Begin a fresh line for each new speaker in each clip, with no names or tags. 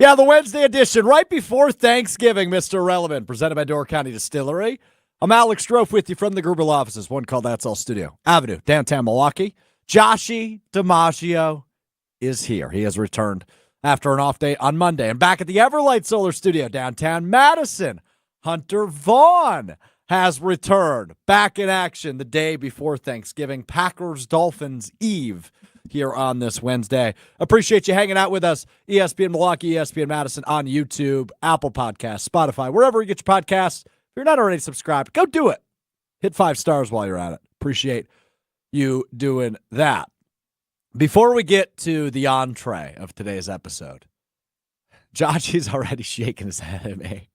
Yeah, the Wednesday edition, right before Thanksgiving, Mr. Irrelevant, presented by Door County Distillery. I'm Alex Strouf with you from the Gruber Law Offices, one called That's All Studio Avenue, downtown Milwaukee. Joshy DiMaggio is here. He has returned after an off day on Monday. And back at the Everlight Solar Studio, downtown Madison, Hunter Vaughn has returned. Back in action the day before Thanksgiving. Packers-Dolphins Eve here on this Wednesday. Appreciate you hanging out with us. ESPN Milwaukee, ESPN Madison on YouTube, Apple Podcasts, Spotify, wherever you get your podcasts. If you're not already subscribed, go do it. Hit 5 stars while you're at it. Appreciate you doing that. Before we get to the entree of today's episode, Joshy's already shaking his head at me.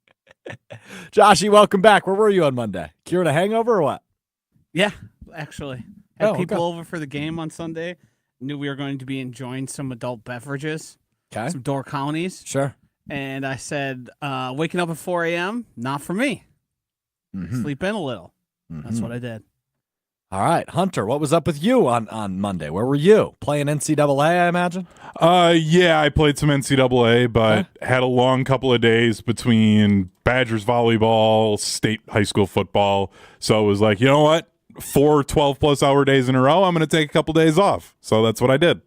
Joshy, welcome back. Where were you on Monday? Curing a hangover or what?
Yeah, actually. Had people over for the game on Sunday. Knew we were going to be enjoying some adult beverages.
Okay.
Some Door Counties.
Sure.
And I said, waking up at 4 a.m., not for me.
Mm-hmm.
Sleep in a little.
Mm-hmm.
That's what I did.
All right. Hunter, what was up with you on Monday? Where were you? Playing NCAA, I imagine?
Yeah, I played some NCAA, but had a long couple of days between Badgers volleyball, state high school football. So it was like, you know what? 4 12-plus hour days in a row, I'm going to take a couple days off. So that's what I did.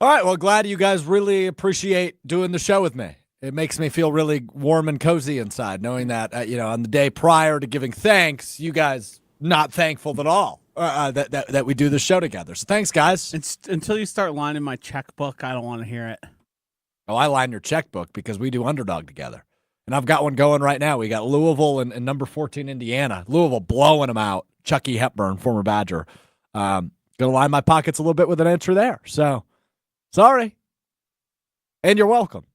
All right. Well, glad you guys really appreciate doing the show with me. It makes me feel really warm and cozy inside, knowing that, on the day prior to giving thanks, you guys not thankful at all that we do the show together. So thanks, guys.
Until you start lining my checkbook, I don't want to hear it.
Oh, I line your checkbook because we do Underdog together. And I've got one going right now. We got Louisville and number 14, Indiana. Louisville blowing them out. Chucky Hepburn, former Badger. Going to line my pockets a little bit with an entry there. So, sorry. And you're welcome.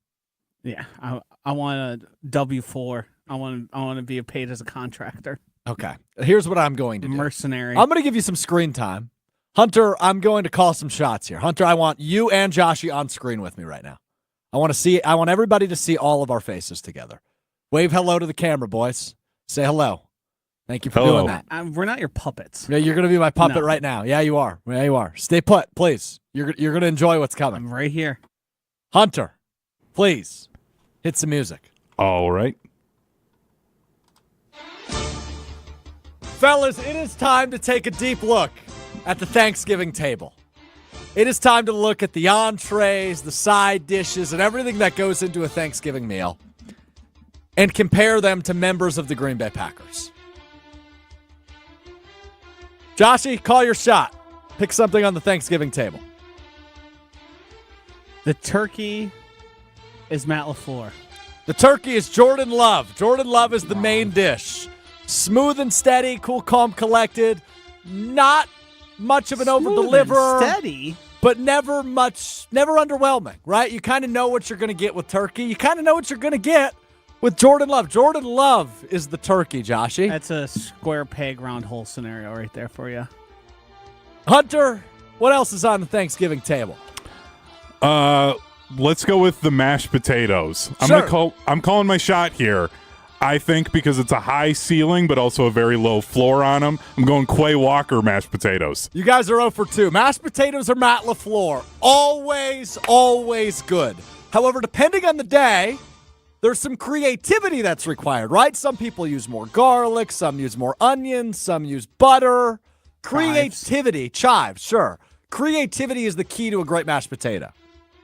Yeah, I want a W-4. I want to be paid as a contractor.
Okay. Here's what I'm going to do.
Mercenary.
I'm going to give you some screen time. Hunter, I'm going to call some shots here. Hunter, I want you and Joshy on screen with me right now. I want everybody to see all of our faces together. Wave hello to the camera, boys. Say hello. Thank you for doing that.
We're not your puppets.
Yeah, you're going to be my puppet right now. Yeah, you are. Yeah, you are. Stay put, please. You're going to enjoy what's coming.
I'm right here.
Hunter, please hit some music.
All right.
Fellas, it is time to take a deep look at the Thanksgiving table. It is time to look at the entrees, the side dishes, and everything that goes into a Thanksgiving meal and compare them to members of the Green Bay Packers. Joshy, call your shot. Pick something on the Thanksgiving table.
The turkey is Matt LaFleur.
The turkey is Jordan Love. Jordan Love is the main dish. Smooth and steady, cool, calm, collected. Not much of an over-deliverer.
Steady?
But never underwhelming, right? You kind of know what you're going to get with turkey. You kind of know what you're going to get with Jordan Love. Jordan Love is the turkey, Joshy.
That's a square peg, round hole scenario right there for you.
Hunter, what else is on the Thanksgiving table?
Let's go with the mashed potatoes.
Sure.
I'm calling my shot here. I think because it's a high ceiling, but also a very low floor on them, I'm going Quay Walker mashed potatoes.
You guys are 0 for 2. Mashed potatoes are Matt LaFleur. Always, always good. However, depending on the day, there's some creativity that's required, right? Some people use more garlic, some use more onions, some use butter. Creativity. Chives, sure. Creativity is the key to a great mashed potato.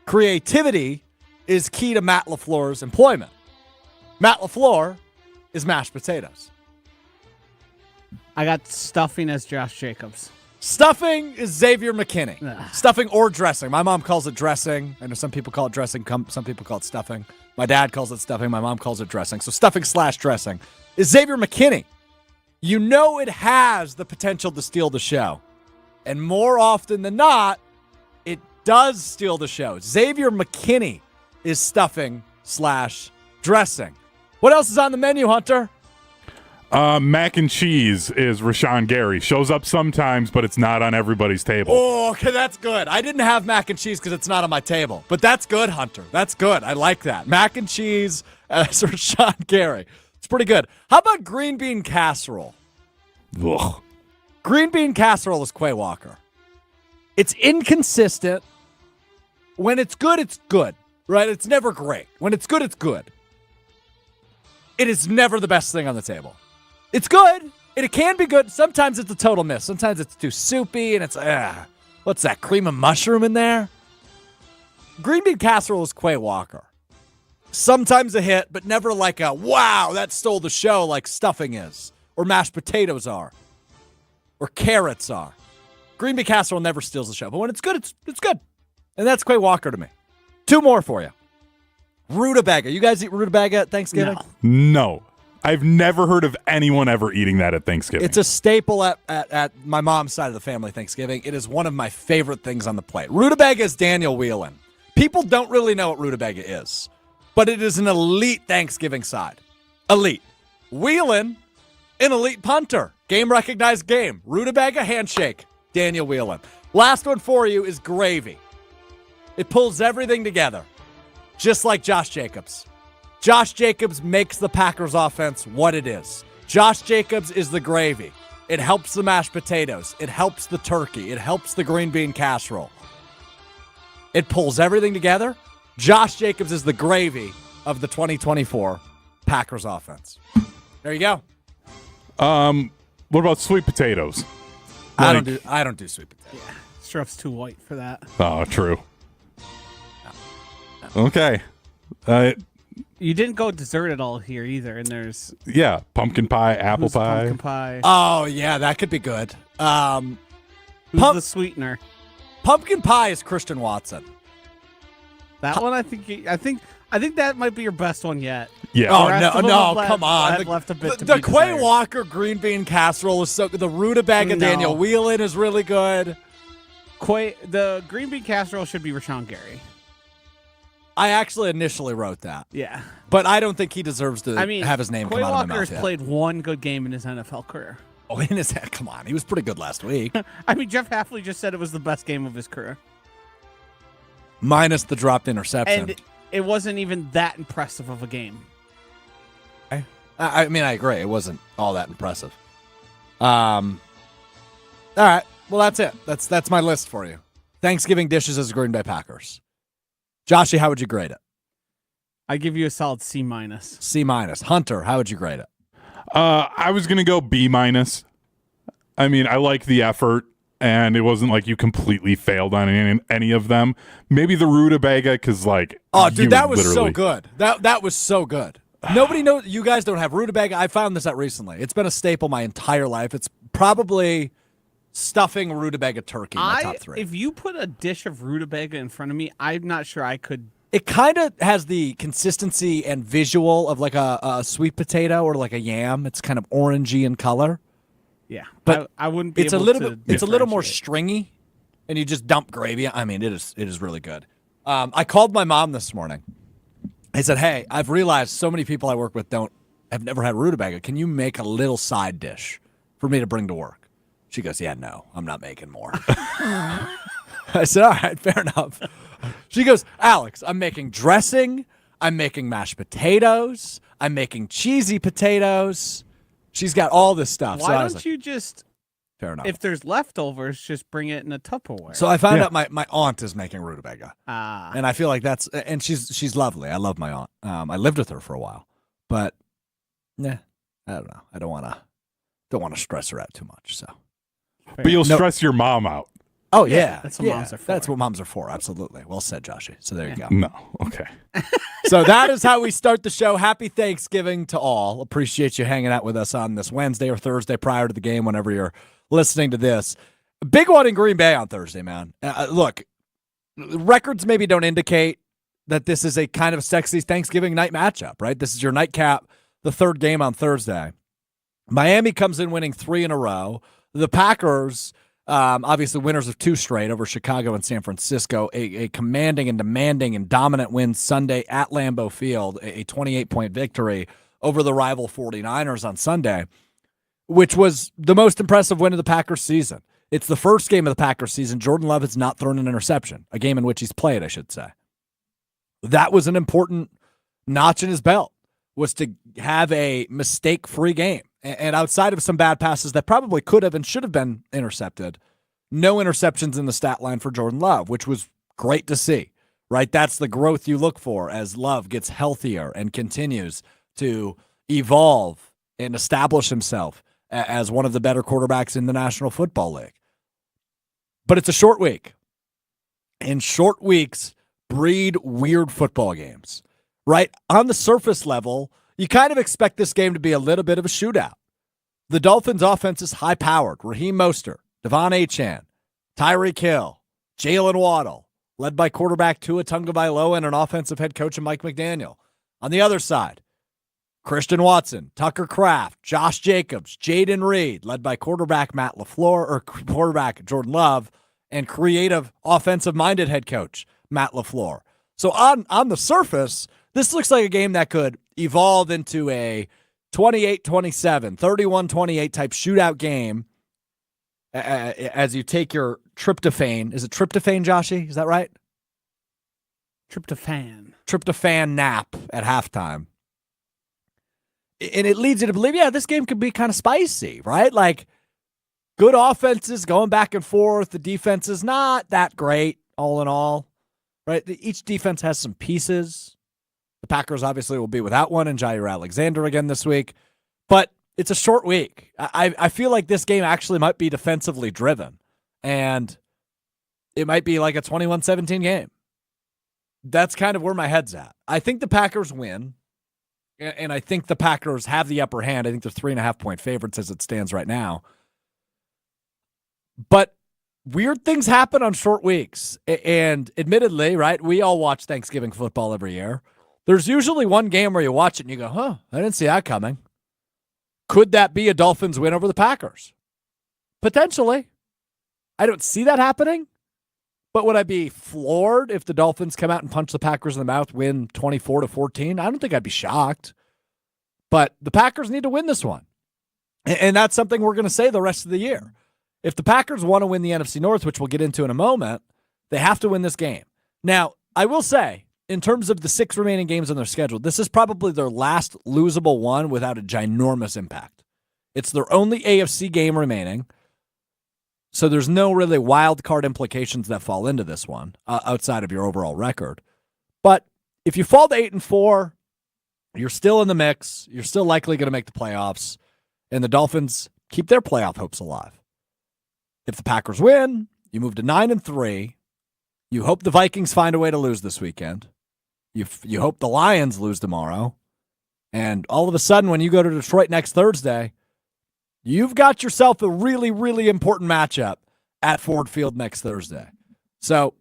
Creativity is key to Matt LaFleur's employment. Matt LaFleur is mashed potatoes.
I got stuffing as Josh Jacobs.
Stuffing is Xavier McKinney.
Ugh.
Stuffing or dressing. My mom calls it dressing. I know some people call it dressing. Some people call it stuffing. My dad calls it stuffing. My mom calls it dressing. So stuffing/dressing is Xavier McKinney. You know it has the potential to steal the show. And more often than not, it does steal the show. Xavier McKinney is stuffing/dressing. What else is on the menu, Hunter?
Mac and cheese is Rashawn Gary. Shows up sometimes, but it's not on everybody's table.
Oh, okay, that's good. I didn't have mac and cheese because it's not on my table. But that's good, Hunter. That's good. I like that. Mac and cheese as Rashawn Gary. It's pretty good. How about green bean casserole?
Ugh.
Green bean casserole is Quay Walker. It's inconsistent. When it's good, it's good. right? It's never great. When it's good, it's good. It is never the best thing on the table. It's good, and it can be good. Sometimes it's a total miss. Sometimes it's too soupy, and it's, what's that, cream of mushroom in there? Green bean casserole is Quay Walker. Sometimes a hit, but never like a, wow, that stole the show like stuffing is, or mashed potatoes are, or carrots are. Green bean casserole never steals the show, but when it's good, it's good. And that's Quay Walker to me. 2 more for you. Rutabaga. You guys eat rutabaga at Thanksgiving?
No. I've never heard of anyone ever eating that at Thanksgiving.
It's a staple at my mom's side of the family Thanksgiving. It is one of my favorite things on the plate. Rutabaga is Daniel Whelan. People don't really know what rutabaga is, but it is an elite Thanksgiving side. Elite. Whelan, an elite punter. Game recognized game. Rutabaga handshake. Daniel Whelan. Last one for you is gravy. It pulls everything together, just like Josh Jacobs. Josh Jacobs makes the Packers offense what it is. Josh Jacobs is the gravy. It helps the mashed potatoes. It helps the turkey. It helps the green bean casserole. It pulls everything together. Josh Jacobs is the gravy of the 2024 Packers offense. There you go.
What about sweet potatoes?
I don't do sweet potatoes.
Yeah, Strouf's too white for that.
Oh, true. Okay.
You didn't go dessert at all here either, and there's
Yeah, pumpkin pie, apple pie.
pumpkin pie.
Oh, yeah, that could be good.
Who's
pump-
the sweetener?
Pumpkin pie is Christian Watson.
That one, I think that might be your best one yet.
Yeah.
Oh,
The rest
no,
of them
no,
have left-
come on.
have left a bit to
the
be
Quay
desired.
Walker green bean casserole is so good. The rutabaga
No.
Daniel Whelan is really good.
The green bean casserole should be Rashawn Gary.
I actually initially wrote that,
Yeah.
but I don't think he deserves to have his name
Quay
come out of
Walker
my mouth
has
yet.
played one good game in his NFL career.
Oh, in his head. Come on. He was pretty good last week.
I mean, Jeff Hafley just said it was the best game of his career.
Minus the dropped interception.
And it wasn't even that impressive of a game.
I mean, I agree. It wasn't all that impressive. All right. Well, that's it. That's my list for you. Thanksgiving dishes as Green Bay Packers. Joshy, how would you grade it?
I give you a solid C-.
C-. Hunter, how would you grade it?
I was going to go B-. I mean, I like the effort, and it wasn't like you completely failed on any of them. Maybe the rutabaga, because, like,
oh, dude, that was so
literally
good. That was so good. Nobody knows. You guys don't have rutabaga. I found this out recently. It's been a staple my entire life. It's probably stuffing rutabaga turkey in my top 3.
If you put a dish of rutabaga in front of me, I'm not sure I could.
It kind of has the consistency and visual of like a sweet potato or like a yam. It's kind of orangey in color.
Yeah,
But
I wouldn't be.
It's a
able
little
to
bit. It's a little more
differentiate.
stringy, and you just dump gravy. I mean, it is really good. I called my mom this morning. I said, "Hey, I've realized so many people I work with have never had rutabaga. Can you make a little side dish for me to bring to work?" She goes, "Yeah, no, I'm not making more." I said, "All right, fair enough." She goes, "Alex, I'm making dressing. I'm making mashed potatoes. I'm making cheesy potatoes." She's got all this stuff.
Why don't you just,
fair enough.
if there's leftovers, just bring it in a Tupperware?
So I found out my aunt is making rutabaga.
Ah.
And I feel like and she's lovely. I love my aunt. I lived with her for a while. But I don't know. I don't want to stress her out too much, so.
But you'll stress your mom out.
Oh, yeah.
that's what moms are for.
That's what moms are for. Absolutely. Well said, Joshy. So there you go.
No. Okay.
So that is how we start the show. Happy Thanksgiving to all. Appreciate you hanging out with us on this Wednesday or Thursday prior to the game, whenever you're listening to this. Big one in Green Bay on Thursday, man. Look, records maybe don't indicate that this is a kind of sexy Thanksgiving night matchup, right? This is your nightcap, the third game on Thursday. Miami comes in winning 3 in a row. The Packers, obviously winners of 2 straight over Chicago and San Francisco, a commanding and demanding and dominant win Sunday at Lambeau Field, a 28-point victory over the rival 49ers on Sunday, which was the most impressive win of the Packers season. It's the first game of the Packers season Jordan Love has not thrown an interception, a game in which he's played, I should say. That was an important notch in his belt, was to have a mistake-free game. And outside of some bad passes that probably could have and should have been intercepted, no interceptions in the stat line for Jordan Love, which was great to see, right? That's the growth you look for as Love gets healthier and continues to evolve and establish himself as one of the better quarterbacks in the National Football League. But it's a short week, and short weeks breed weird football games, right? On the surface level, you kind of expect this game to be a little bit of a shootout. The Dolphins' offense is high-powered. Raheem Mostert, Devon Achane, Tyreek Hill, Jalen Waddle, led by quarterback Tua Tagovailoa and an offensive head coach Mike McDaniel. On the other side, Christian Watson, Tucker Kraft, Josh Jacobs, Jaden Reed, led by quarterback Matt LaFleur, or quarterback Jordan Love, and creative offensive-minded head coach Matt LaFleur. So on the surface, this looks like a game that could evolve into a 28-27, 31-28 type shootout game as you take your tryptophan. Is it tryptophan, Joshy? Is that right? Tryptophan nap at halftime. And it leads you to believe, yeah, this game could be kind of spicy, right? Like, good offenses going back and forth. The defense is not that great, all in all, right? Each defense has some pieces. The Packers obviously will be without one, and Jair Alexander again this week. But it's a short week. I feel like this game actually might be defensively driven, and it might be like a 21-17 game. That's kind of where my head's at. I think the Packers win. And I think the Packers have the upper hand. I think they're 3.5-point favorites as it stands right now. But weird things happen on short weeks. And admittedly, right, we all watch Thanksgiving football every year. There's usually one game where you watch it and you go, huh, I didn't see that coming. Could that be a Dolphins win over the Packers? Potentially. I don't see that happening. But would I be floored if the Dolphins come out and punch the Packers in the mouth, win 24-14? I don't think I'd be shocked. But the Packers need to win this one. And that's something we're going to say the rest of the year. If the Packers want to win the NFC North, which we'll get into in a moment, they have to win this game. Now, I will say, in terms of the 6 remaining games on their schedule, this is probably their last losable one without a ginormous impact. It's their only AFC game remaining. So there's no really wild card implications that fall into this one outside of your overall record. But if you fall to 8-4, you're still in the mix. You're still likely going to make the playoffs. And the Dolphins keep their playoff hopes alive. If the Packers win, you move to 9-3. You hope the Vikings find a way to lose this weekend. You hope the Lions lose tomorrow. And all of a sudden, when you go to Detroit next Thursday, you've got yourself a really, really important matchup at Ford Field next Thursday. So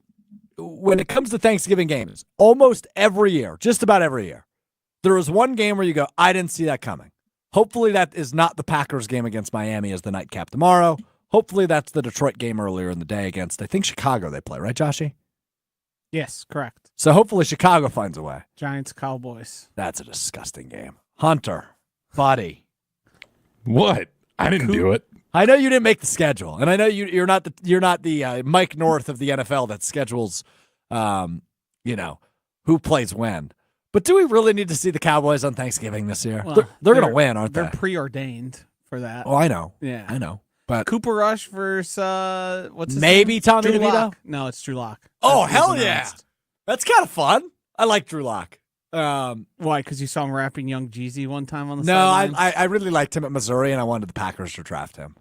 when it comes to Thanksgiving games, almost every year, just about every year, there is one game where you go, I didn't see that coming. Hopefully that is not the Packers game against Miami as the nightcap tomorrow. Hopefully that's the Detroit game earlier in the day against, I think, Chicago they play, right, Joshy?
Yes, correct.
So hopefully Chicago finds a way.
Giants, Cowboys.
That's a disgusting game. Hunter, buddy.
What? I didn't do it.
I know you didn't make the schedule, and I know you're not the Mike North of the NFL that schedules, who plays when. But do we really need to see the Cowboys on Thanksgiving this year?
Well,
they're going to win, aren't they?
They're preordained for that.
Oh, I know.
Yeah,
I know. But
Cooper Rush versus what's his
maybe
name?
Tommy
Drew
DeVito?
Lock. No, it's Drew Lock.
Oh, hell yeah! That's kind of fun. I like Drew Lock.
Why? Because you saw him rapping Young Jeezy one time on the
No,
sidelines?
I really liked him at Missouri, and I wanted the Packers to draft him.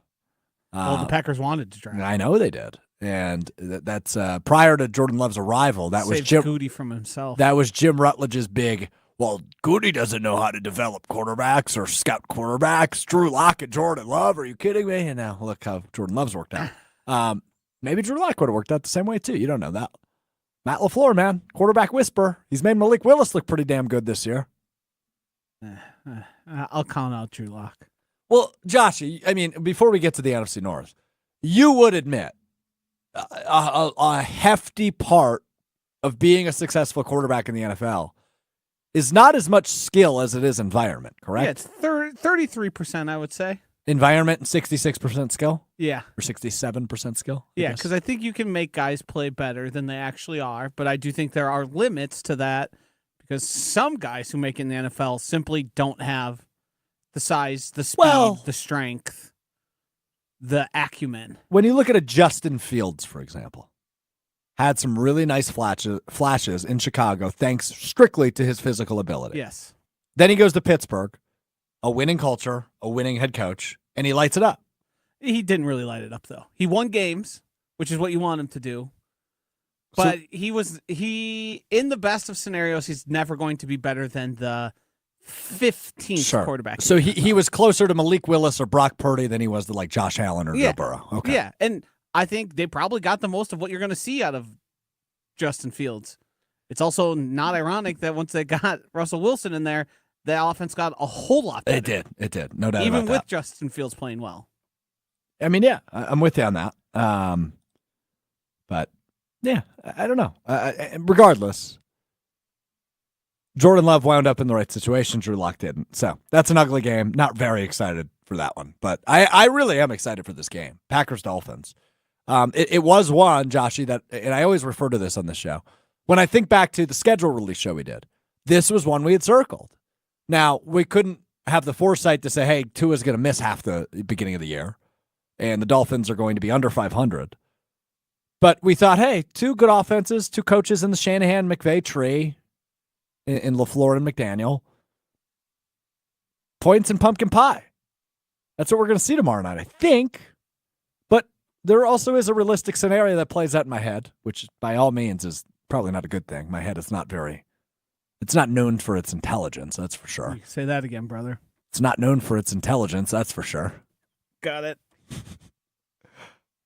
Well, the Packers wanted to draft him.
I know they did, and that's prior to Jordan Love's arrival. That was
Saved Goody from himself.
That was Jim Rutledge's big. Well, Goody doesn't know how to develop quarterbacks or scout quarterbacks. Drew Lock and Jordan Love. Are you kidding me? And now look how Jordan Love's worked out. Maybe Drew Lock would have worked out the same way too. You don't know that. Matt LaFleur, man, quarterback whisperer. He's made Malik Willis look pretty damn good this year.
I'll count out Drew Lock.
Well, Josh, I mean, before we get to the NFC North, you would admit a hefty part of being a successful quarterback in the NFL is not as much skill as it is environment, correct?
Yeah, it's 33%, I would say.
Environment and 66% skill?
Yeah.
Or 67% skill?
Yeah, because I think you can make guys play better than they actually are, but I do think there are limits to that because some guys who make it in the NFL simply don't have the size, the speed, the strength, the acumen.
When you look at a Justin Fields, for example, had some really nice flashes in Chicago, thanks strictly to his physical ability.
Yes.
Then he goes to Pittsburgh, a winning culture, a winning head coach, and he lights it up.
He didn't really light it up, though. He won games, which is what you want him to do. But he in the best of scenarios, he's never going to be better than the 15th quarterback.
So he was closer to Malik Willis or Brock Purdy than he was to like Josh Allen or Joe Burrow. Okay.
Yeah, and I think they probably got the most of what you're going to see out of Justin Fields. It's also not ironic that once they got Russell Wilson in there, the offense got a whole lot better.
It did. No doubt about that.
Even with Justin Fields playing well.
I mean, yeah, I'm with you on that. But yeah, I don't know. Regardless, Jordan Love wound up in the right situation. Drew Lock didn't. So that's an ugly game. Not very excited for that one. But I really am excited for this game. Packers-Dolphins. It was one, Joshy, that, and I always refer to this on the show. When I think back to the schedule release show we did, this was one we had circled. Now, we couldn't have the foresight to say, hey, Tua's going to miss half the beginning of the year, and the Dolphins are going to be under 500. But we thought, hey, two good offenses, two coaches in the Shanahan-McVay tree, in LaFleur and McDaniel. Points and pumpkin pie. That's what we're going to see tomorrow night, I think. But there also is a realistic scenario that plays out in my head, which by all means is probably not a good thing. My head is it's not known for its intelligence, that's for sure.
Say that again, brother.
It's not known for its intelligence, that's for sure.
Got it.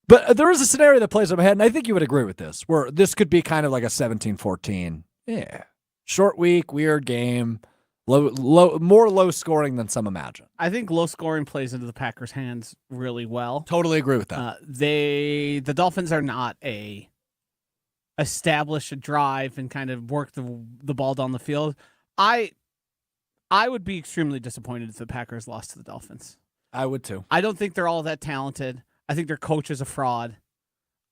But there is a scenario that plays in my head, and I think you would agree with this, where this could be kind of like a 17-14. Yeah. Short week, weird game, more low scoring than some imagine.
I think low scoring plays into the Packers' hands really well.
Totally agree with that.
The Dolphins are not establish a drive and kind of work the ball down the field. I would be extremely disappointed if the Packers lost to the Dolphins.
I would too.
I don't think they're all that talented. I think their coach is a fraud.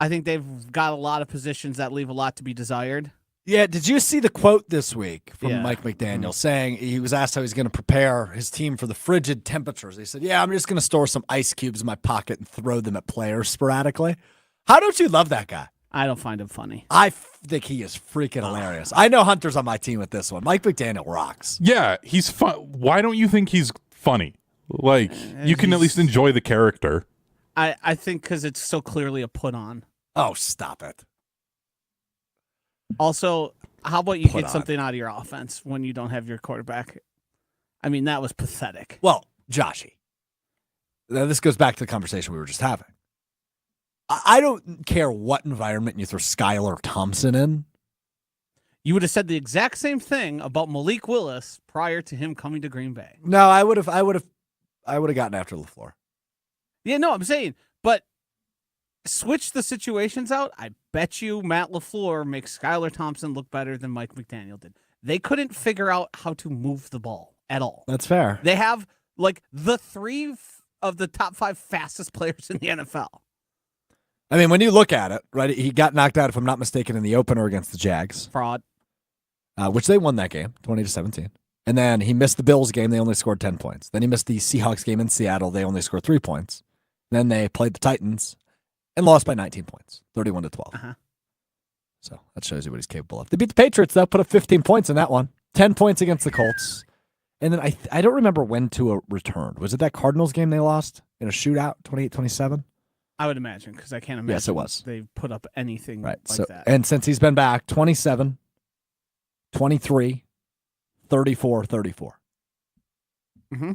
I think they've got a lot of positions that leave a lot to be desired.
Yeah, did you see the quote this week from Mike McDaniel saying he was asked how he's going to prepare his team for the frigid temperatures? He said, yeah, I'm just going to store some ice cubes in my pocket and throw them at players sporadically. How don't you love that guy?
I don't find him funny.
I think he is freaking hilarious. I know Hunter's on my team with this one. Mike McDaniel rocks.
Yeah, he's fun. Why don't you think he's funny? Like, you can at least enjoy the character.
I think because it's so clearly a put on.
Oh, stop it.
Also, how about you get something out of your offense when you don't have your quarterback? I mean, that was pathetic.
Well, Joshy, now this goes back to the conversation we were just having. I don't care what environment you throw Skylar Thompson in.
You would have said the exact same thing about Malik Willis prior to him coming to Green Bay.
No, I would have gotten after LaFleur.
Yeah, no, I'm saying, but switch the situations out. I bet you Matt LaFleur makes Skylar Thompson look better than Mike McDaniel did. They couldn't figure out how to move the ball at all.
That's fair.
They have like the three of the top 5 fastest players in the NFL.
I mean, when you look at it, right, he got knocked out, if I'm not mistaken, in the opener against the Jags.
Fraud.
Which they won that game, 20-17. And then he missed the Bills game. They only scored 10 points. Then he missed the Seahawks game in Seattle. They only scored 3 points. Then they played the Titans and lost by 19 points, 31-12.
Uh-huh.
So that shows you what he's capable of. They beat the Patriots, though, put up 15 points in that one. 10 points against the Colts. And then I don't remember when Tua returned. Was it that Cardinals game they lost in a shootout, 28-27?
I would imagine, because I can't imagine
yes, it was.
They put up anything
right.
like that.
And since he's been back, 27, 23, 34, 34.
Mm-hmm.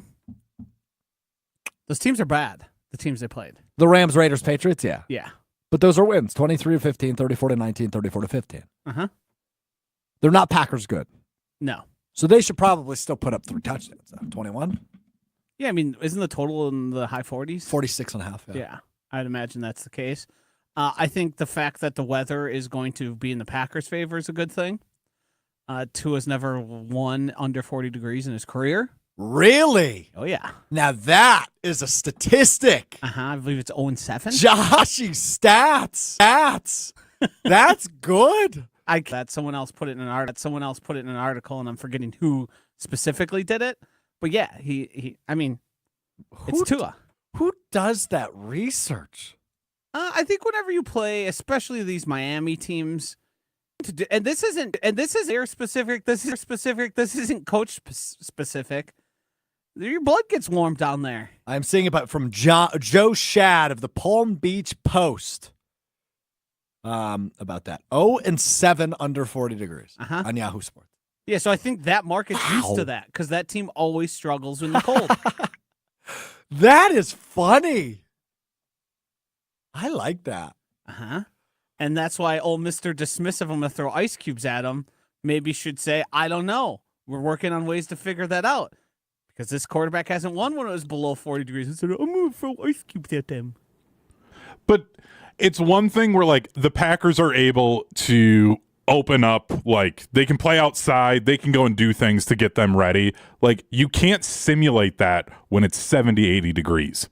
Those teams are bad, the teams they played.
The Rams, Raiders, Patriots, yeah.
Yeah.
But those are wins, 23-15, 34-19, 34-15.
Uh-huh.
They're not Packers good.
No.
So they should probably still put up 3 touchdowns. 21?
Yeah, I mean, isn't the total in the high 40s?
46.5,
yeah. I'd imagine that's the case. I think the fact that the weather is going to be in the Packers' favor is a good thing. Tua's never won under 40 degrees in his career.
Really?
Oh, yeah.
Now that is a statistic.
I believe it's 0-7.
Joshy, stats. That's good.
That someone else put it in an article, and I'm forgetting who specifically did it. But yeah, it's Tua.
Who does that research?
I think whenever you play, especially these Miami teams, and this isn't air specific. This is specific. This isn't coach specific. Your blood gets warm down there.
I'm seeing it from Joe Shad of the Palm Beach Post about that. 0-7 under 40 degrees on Yahoo Sports.
Yeah, so I think that market's used to that because that team always struggles in the cold.
That is funny. I like that.
And that's why old Mr. Dismissive, I'm going to throw ice cubes at him, maybe should say, I don't know. We're working on ways to figure that out. Because this quarterback hasn't won when it was below 40 degrees. He said, I'm going to throw ice cubes at them.
But it's one thing where, like, the Packers are able to open up, like, they can play outside, they can go and do things to get them ready. Like, you can't simulate that when it's 70, 80 degrees.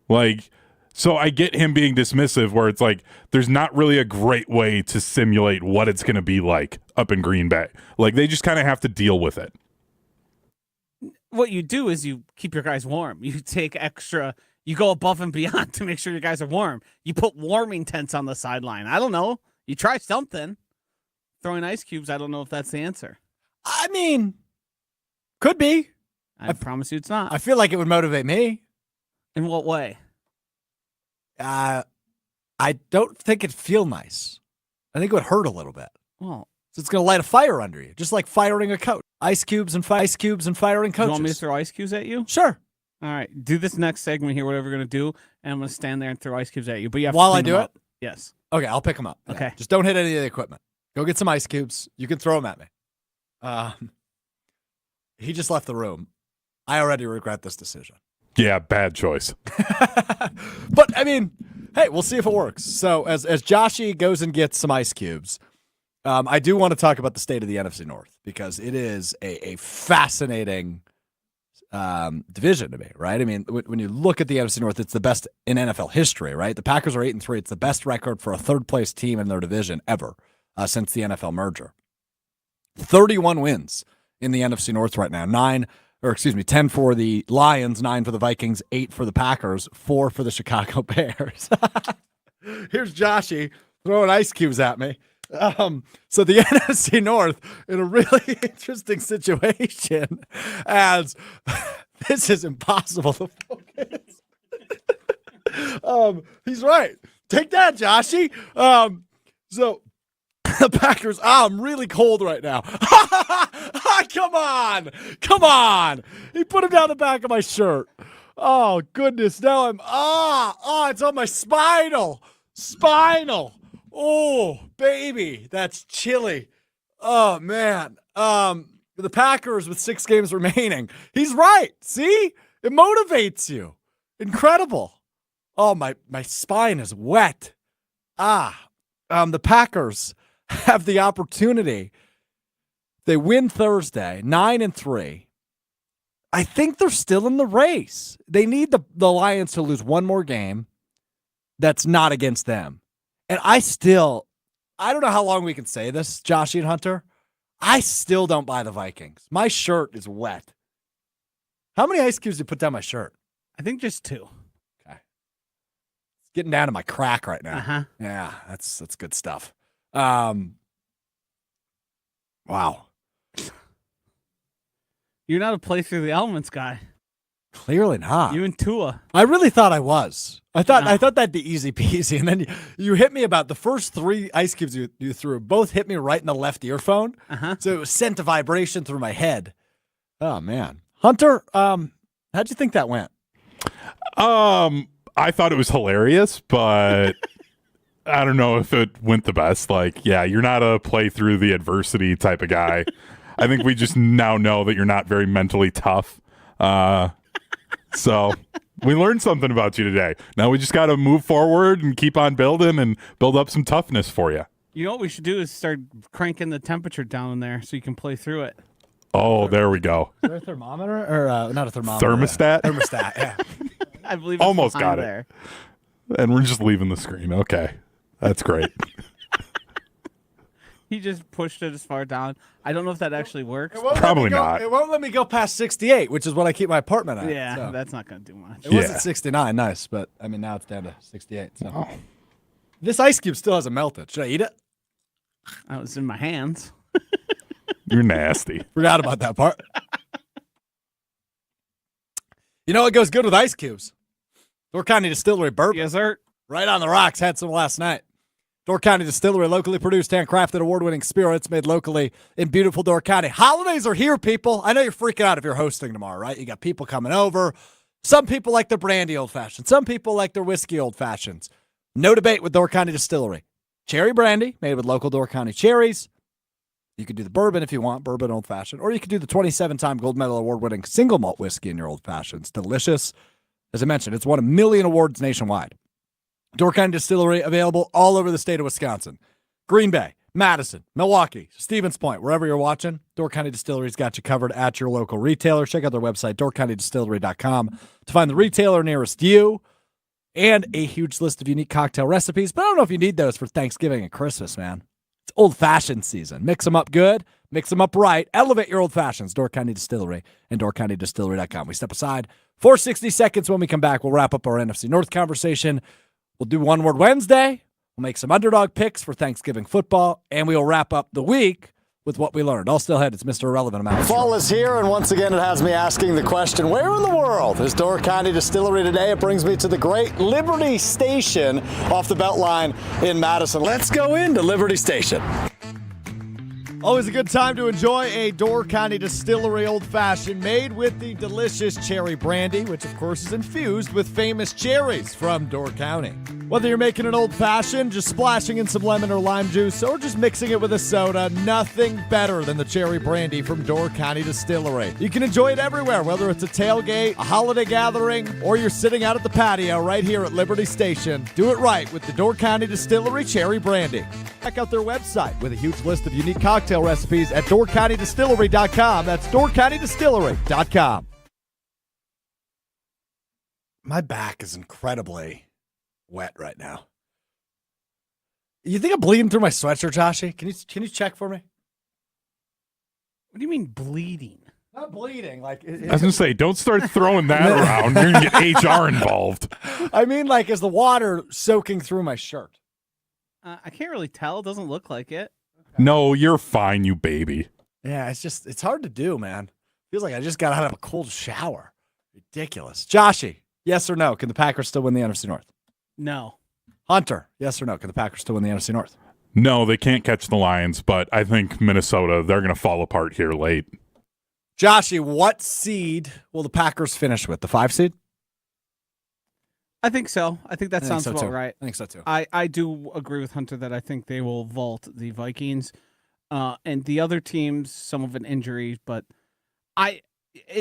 Like, so I get him being dismissive where it's like there's not really a great way to simulate what it's going to be like up in Green Bay. Like, they just kind of have to deal with it.
What you do is you keep your guys warm. You take extra, you go above and beyond to make sure your guys are warm. You put warming tents on the sideline. I don't know. You try something. Throwing ice cubes, I don't know if that's the answer.
I mean, could be.
I promise you it's not.
I feel like it would motivate me.
In what way?
I don't think it'd feel nice. I think it would hurt a little bit.
Well,
so it's going to light a fire under you, just like firing a coach. Ice cubes and firing coaches.
You want me to throw ice cubes at you?
Sure.
All right. Do this next segment here, whatever we're going to do, and I'm going to stand there and throw ice cubes at you. But you have
While
to
I do it?
Yes.
Okay, I'll pick them up.
Okay.
Yeah. Just don't hit any of the equipment. Go get some ice cubes. You can throw them at me. He just left the room. I already regret this decision.
Yeah, bad choice.
But, I mean, hey, we'll see if it works. So as Joshy goes and gets some ice cubes, I do want to talk about the state of the NFC North because it is a fascinating division to me, right? I mean, when you look at the NFC North, it's the best in NFL history, right? The Packers are 8-3. It's the best record for a third-place team in their division ever since the NFL merger. 31 wins in the NFC North right now. 10 for the Lions, 9 for the Vikings, 8 for the Packers, 4 for the Chicago Bears. Here's Joshy throwing ice cubes at me. So the NFC North in a really interesting situation as this is impossible to focus. He's right. Take that, Joshy. So the Packers, I'm really cold right now. Come on. He put him down the back of my shirt. Oh, goodness. Now it's on my spinal. Oh, baby, that's chilly. Oh, man. The Packers with 6 games remaining. He's right. See? It motivates you. Incredible. Oh, my spine is wet. The Packers have the opportunity. They win Thursday, 9-3. I think they're still in the race. They need the Lions to lose one more game that's not against them. And I don't know how long we can say this, Joshy and Hunter. I still don't buy the Vikings. My shirt is wet. How many ice cubes did you put down my shirt?
I think just 2.
Okay. It's getting down to my crack right now.
Uh-huh.
Yeah, that's good stuff. Wow.
You're not a play through the elements guy.
Clearly not.
You and Tua.
I really thought I was. I thought that'd be easy peasy. And then you hit me about the first 3 ice cubes you threw. Both hit me right in the left earphone. So it was sent a vibration through my head. Oh, man. Hunter, how'd you think that went?
I thought it was hilarious, but I don't know if it went the best. Like, yeah, you're not a play through the adversity type of guy. I think we just now know that you're not very mentally tough. So we learned something about you today. Now we just got to move forward and keep on building and build up some toughness for you.
You know what we should do is start cranking the temperature down in there so you can play through it.
Oh, there we go.
Is there a thermometer? Or not a thermometer.
Thermostat?
Thermostat, yeah.
I believe it's
almost got
there.
it. And we're just leaving the screen. Okay. That's great.
He just pushed it as far down. I don't know if that actually works.
Probably not.
It won't let me go past 68, which is what I keep my apartment at.
Yeah,
so.
that's not going to do much.
It was at 69, nice, but I mean now it's down to 68. So this ice cube still hasn't melted. Should I eat it?
I was in my hands.
You're nasty.
Forgot about that part. You know what goes good with ice cubes? Door County Distillery bourbon.
Yes, sir.
Right on the rocks. Had some last night. Door County Distillery, locally produced, handcrafted, award-winning spirits made locally in beautiful Door County. Holidays are here, people. I know you're freaking out if you're hosting tomorrow, right? You got people coming over. Some people like their brandy old-fashioned. Some people like their whiskey old-fashions. No debate with Door County Distillery. Cherry brandy made with local Door County cherries. You could do the bourbon if you want, bourbon old-fashioned. Or you could do the 27-time gold medal award-winning single malt whiskey in your old-fashions. Delicious. As I mentioned, it's won 1 million awards nationwide. Door County Distillery, available all over the state of Wisconsin. Green Bay, Madison, Milwaukee, Stevens Point, wherever you're watching, Door County Distillery's got you covered at your local retailer. Check out their website, doorcountydistillery.com, to find the retailer nearest you and a huge list of unique cocktail recipes. But I don't know if you need those for Thanksgiving and Christmas, man. It's old-fashioned season. Mix them up good, mix them up right. Elevate your old-fashions, Door County Distillery and doorcountydistillery.com. We step aside for 60 seconds. When we come back, we'll wrap up our NFC North conversation. We'll do One Word Wednesday. We'll make some underdog picks for Thanksgiving football, and we'll wrap up the week with what we learned. All still ahead. It's Mr. Irrelevant. Fall is here, and once again, it has me asking the question, where in the world is Door County Distillery today? It brings me to the great Liberty Station off the Beltline in Madison. Let's go into Liberty Station. Always a good time to enjoy a Door County Distillery old-fashioned made with the delicious cherry brandy, which of course is infused with famous cherries from Door County. Whether you're making an old-fashioned, just splashing in some lemon or lime juice, or just mixing it with a soda, nothing better than the cherry brandy from Door County Distillery. You can enjoy it everywhere, whether it's a tailgate, a holiday gathering, or you're sitting out at the patio right here at Liberty Station. Do it right with the Door County Distillery Cherry Brandy. Check out their website with a huge list of unique cocktail recipes at doorcountydistillery.com. That's doorcountydistillery.com. My back is incredibly wet right now. You think I'm bleeding through my sweatshirt, Joshy? Can you check for me?
What do you mean bleeding?
Not bleeding. Like
I was going to say, don't start throwing that around. You're going to get HR involved.
I mean, like, is the water soaking through my shirt?
I can't really tell. It doesn't look like it.
No, you're fine, you baby.
Yeah, it's hard to do, man. Feels like I just got out of a cold shower. Ridiculous. Joshy, yes or no? Can the Packers still win the NFC North?
No.
Hunter, yes or no? Can the Packers still win the NFC North?
No, they can't catch the Lions, but I think Minnesota, they're going to fall apart here late.
Joshy, what seed will the Packers finish with? The 5 seed?
I think so. I think that sounds
so
about
too.
right.
I think so too.
I do agree with Hunter that I think they will vault the Vikings. And the other teams, some of an injury, but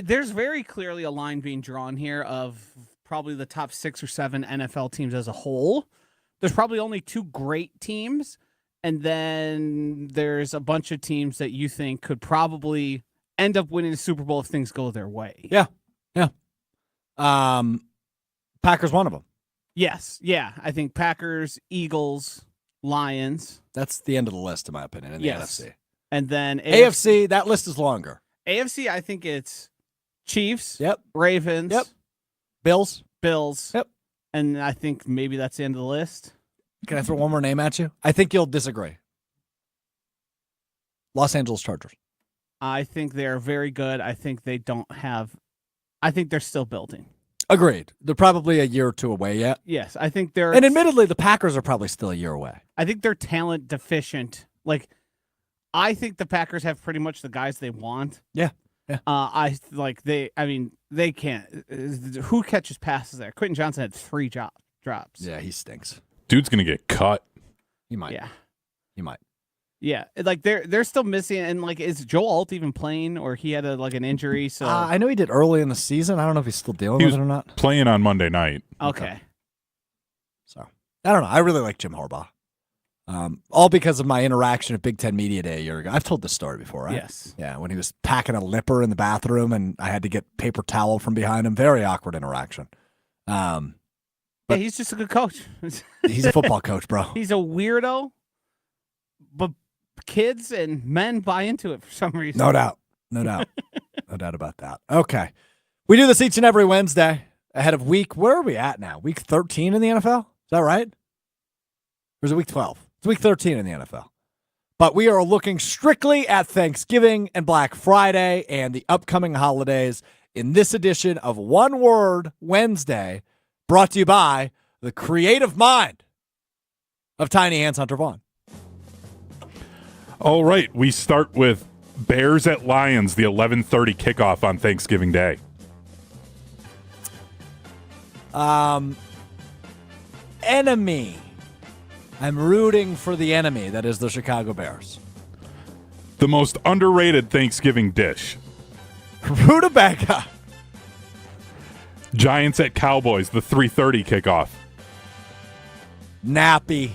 there's very clearly a line being drawn here of probably the top 6 or 7 NFL teams as a whole. There's probably only 2 great teams, and then there's a bunch of teams that you think could probably end up winning the Super Bowl if things go their way.
Yeah. Packers one of them.
Yes. Yeah. I think Packers, Eagles, Lions.
That's the end of the list, in my opinion, in the NFC.
And then
AFC, that list is longer.
AFC, I think it's Chiefs.
Yep.
Ravens.
Yep. Bills.
Yep. And I think maybe that's the end of the list.
Can I throw one more name at you? I think you'll disagree. Los Angeles Chargers.
I think they're very good. I think they don't have. I think they're still building.
Agreed. They're probably a year or 2 away yet.
Yes, I think they're.
And admittedly, the Packers are probably still a year away.
I think they're talent deficient. Like, I think the Packers have pretty much the guys they want.
Yeah.
They can't. Who catches passes there? Quentin Johnson had 3 drops.
Yeah, he stinks.
Dude's going to get cut.
He might.
Yeah.
He might.
Yeah, like they're still missing, and like is Joe Alt even playing, or he had an injury? So
I know he did early in the season. I don't know if he's still dealing with it or not.
Playing on Monday night.
Okay.
So I don't know. I really like Jim Harbaugh, all because of my interaction at Big Ten Media Day a year ago. I've told this story before, right?
Yes.
Yeah, when he was packing a lipper in the bathroom, and I had to get paper towel from behind him. Very awkward interaction.
Yeah, he's just a good coach.
He's a football coach, bro.
He's a weirdo, but kids and men buy into it for some reason.
No doubt. No doubt. No doubt about that. Okay. We do this each and every Wednesday ahead of where are we at now? Week 13 in the NFL? Is that right? Or is it week 12? It's week 13 in the NFL. But we are looking strictly at Thanksgiving and Black Friday and the upcoming holidays in this edition of One Word Wednesday, brought to you by the creative mind of Tiny Hands Hunter Vaughn.
All right, we start with Bears at Lions, the 11:30 kickoff on Thanksgiving Day.
Enemy. I'm rooting for the enemy, that is the Chicago Bears.
The most underrated Thanksgiving dish.
Rutabaga.
Giants at Cowboys, the 3:30 kickoff.
Nappy.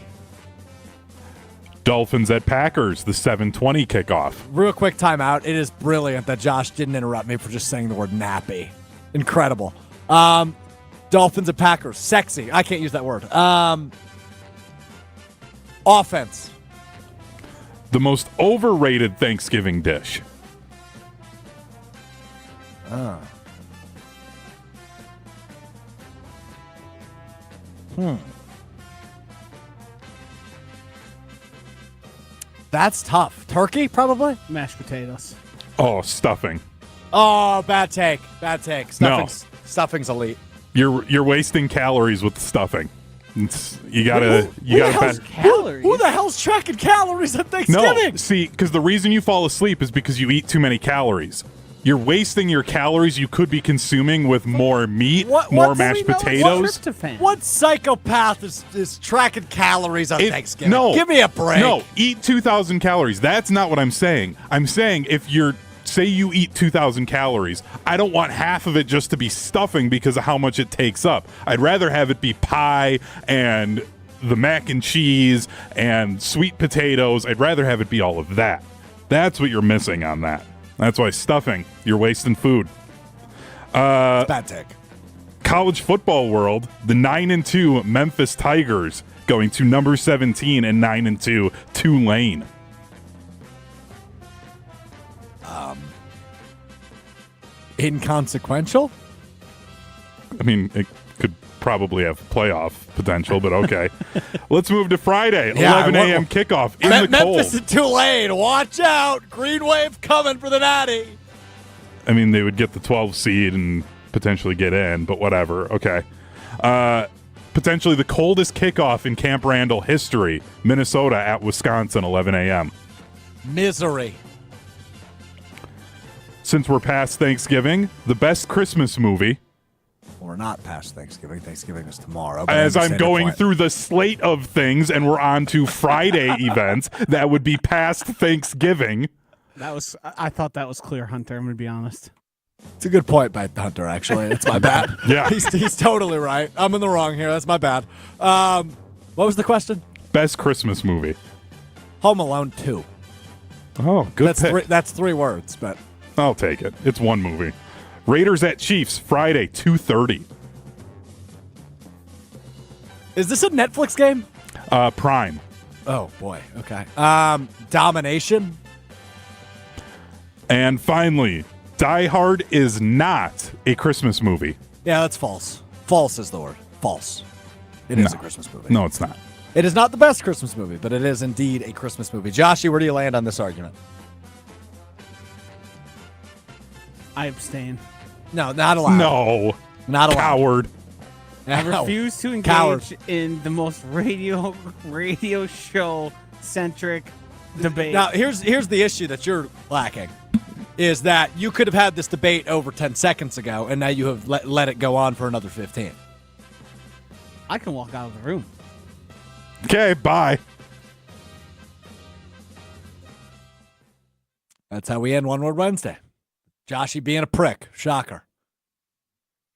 Dolphins at Packers, the 7:20 kickoff.
Real quick timeout. It is brilliant that Josh didn't interrupt me for just saying the word nappy. Incredible. Dolphins at Packers. Sexy. I can't use that word. Offense.
The most overrated Thanksgiving dish.
That's tough. Turkey, probably?
Mashed potatoes.
Oh, stuffing.
Oh, bad take. Bad take. Stuffing's elite.
You're wasting calories with stuffing. You gotta.
Calories.
Who the hell's tracking calories at Thanksgiving?
No, see, because the reason you fall asleep is because you eat too many calories. You're wasting your calories you could be consuming with more meat, more mashed potatoes.
What psychopath is tracking calories on Thanksgiving?
No.
Give me a break.
No, eat 2,000 calories. That's not what I'm saying. I'm saying if say you eat 2,000 calories, I don't want half of it just to be stuffing because of how much it takes up. I'd rather have it be pie and the mac and cheese and sweet potatoes. I'd rather have it be all of that. That's what you're missing on that. That's why stuffing, you're wasting food.
Bad take.
College football world, the 9-2 Memphis Tigers going to number 17 and 9-2 Tulane.
Inconsequential?
I mean, it could probably have playoff potential, but okay. Let's move to Friday, 11 a.m. kickoff in the cold.
Memphis and Tulane, watch out. Green wave coming for the Natty.
I mean, they would get the 12 seed and potentially get in, but whatever. Okay. Potentially the coldest kickoff in Camp Randall history, Minnesota at Wisconsin, 11 a.m.
Misery.
Since we're past Thanksgiving, the best Christmas movie.
We're not past Thanksgiving. Thanksgiving is tomorrow.
As I'm going through the slate of things and we're on to Friday events, that would be past Thanksgiving.
I thought that was clear, Hunter. I'm going to be honest.
It's a good point by Hunter, actually. It's my bad.
Yeah.
He's totally right. I'm in the wrong here. That's my bad. What was the question?
Best Christmas movie.
Home Alone 2.
Oh, good pick.
That's 3 words, but
I'll take it. It's one movie. Raiders at Chiefs, Friday, 2:30.
is this a Netflix game?
Prime.
Oh, boy. Okay. Domination.
And finally, Die Hard is not a Christmas movie.
Yeah, that's false. False is the word. False. It is a Christmas movie.
No, it's not.
It is not the best Christmas movie, but it is indeed a Christmas movie. Joshy, where do you land on this argument?
I abstain.
No, not allowed.
No.
Not allowed.
Coward.
I refuse to engage in the most radio show centric debate.
Now, here's the issue that you're lacking, is that you could have had this debate over 10 seconds ago, and now you have let it go on for another 15.
I can walk out of the room.
Okay, bye.
That's how we end One Word Wednesday. Joshy being a prick. Shocker.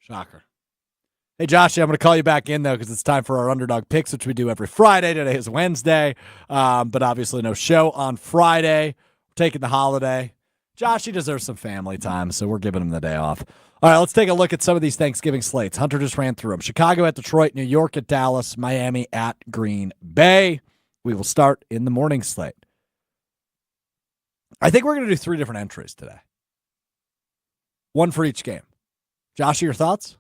Hey, Joshy, I'm going to call you back in, though, because it's time for our Underdog Picks, which we do every Friday. Today is Wednesday, but obviously no show on Friday. We're taking the holiday. Joshy deserves some family time, so we're giving him the day off. All right, let's take a look at some of these Thanksgiving slates. Hunter just ran through them. Chicago at Detroit, New York at Dallas, Miami at Green Bay. We will start in the morning slate. I think we're going to do 3 different entries today. One for each game. Josh, your thoughts?